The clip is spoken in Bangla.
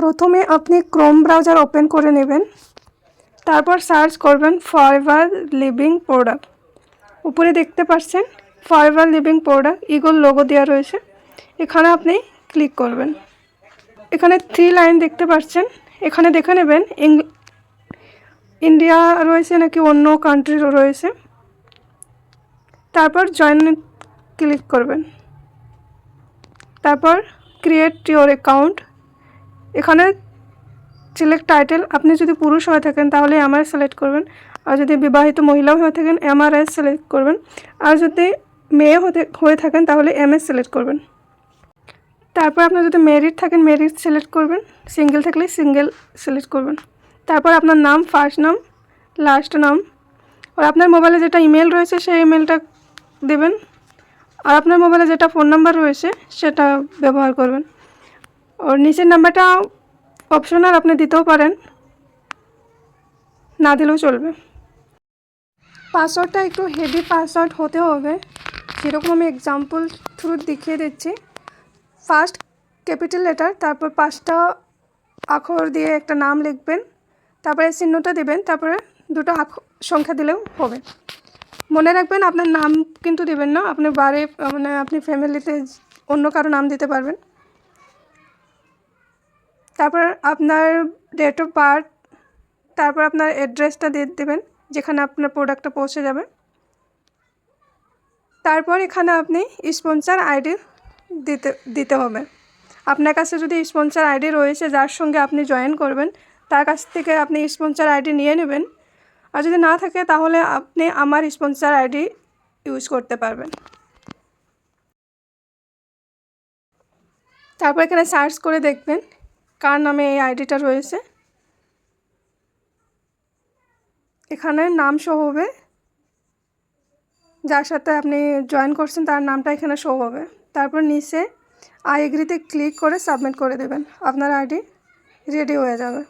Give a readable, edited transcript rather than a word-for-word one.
প্রথমে আপনি ক্রোম ব্রাউজার ওপেন করে নেবেন, তারপর সার্চ করবেন ফরএভার লিভিং প্রোডাক্ট। উপরে দেখতে পাচ্ছেন forever living product eagle logo দেওয়া রয়েছে, এখানে আপনি ক্লিক করবেন। এখানে 3 লাইন দেখতে পাচ্ছেন, এখানে দেখে নেবেন ইন্ডিয়া রয়েছে নাকি অন্য কান্ট্রিরও রয়েছে। তারপর জয়েন ক্লিক করবেন, তারপর ক্রিয়েট ইওর অ্যাকাউন্ট। এখানে সিলেক্ট টাইটেল, আপনি যদি পুরুষ হয়ে থাকেন তাহলে এমআর সিলেক্ট করবেন, আর যদি বিবাহিত মহিলাও হয়ে থাকেন এমআরএস সিলেক্ট করবেন, আর যদি মেয়ে হয়ে থাকেন তাহলে এমএস সিলেক্ট করবেন। তারপর আপনার যদি মেরিড থাকেন মেরিড সিলেক্ট করবেন, সিঙ্গেল থাকলে সিঙ্গেল সিলেক্ট করবেন। তারপর আপনার নাম, ফার্স্ট নাম, লাস্ট নাম, আর আপনার মোবাইলে যেটা ইমেল রয়েছে সেই ইমেলটা দেবেন, আর আপনার মোবাইলে যেটা ফোন নাম্বার রয়েছে সেটা ব্যবহার করবেন। আর নিচের নাম্বারটা অপশনাল, আপনি দিতেও পারেন, না দিলেও চলবে। পাসওয়ার্ডটা একটু হেভি পাসওয়ার্ড হতে হবে, যেরকম আমি এক্সাম্পল থ্রু দেখিয়ে দিচ্ছি। ফার্স্ট ক্যাপিটাল লেটার, তারপর 5টা অক্ষর দিয়ে একটা নাম লিখবেন, তারপরে চিহ্নটা দেবেন, তারপরে 2টো সংখ্যা দিলেও হবে। মনে রাখবেন আপনার নাম কিন্তু দেবেন না, আপনি বাড়ি মানে আপনি ফ্যামিলিতে অন্য কারো নাম দিতে পারবেন। তারপর আপনার ডেট অফ বার্থ, তারপর আপনার অ্যাড্রেসটা দিয়ে দেবেন যেখানে আপনার প্রোডাক্টটা পৌঁছে যাবে। তারপর এখানে আপনি স্পন্সর আইডি দিতে হবে। আপনার কাছে যদি স্পন্সর আইডি রয়েছে যার সঙ্গে আপনি জয়েন করবেন তার কাছ থেকে আপনি স্পন্সর আইডি নিয়ে নেবেন, আর যদি না থাকে তাহলে আপনি আমার স্পন্সর আইডি ইউজ করতে পারবেন। তারপর এখানে সার্চ করে দেখবেন কার নামে এই আইডিটা রয়েছে, এখানে নাম শো হবে, যার সাথে আপনি জয়েন করছেন তার নামটা এখানে শো হবে। তারপর নিচে আই এগ্রিতে ক্লিক করে সাবমিট করে দেবেন, আপনার আইডি রেডি হয়ে যাবে।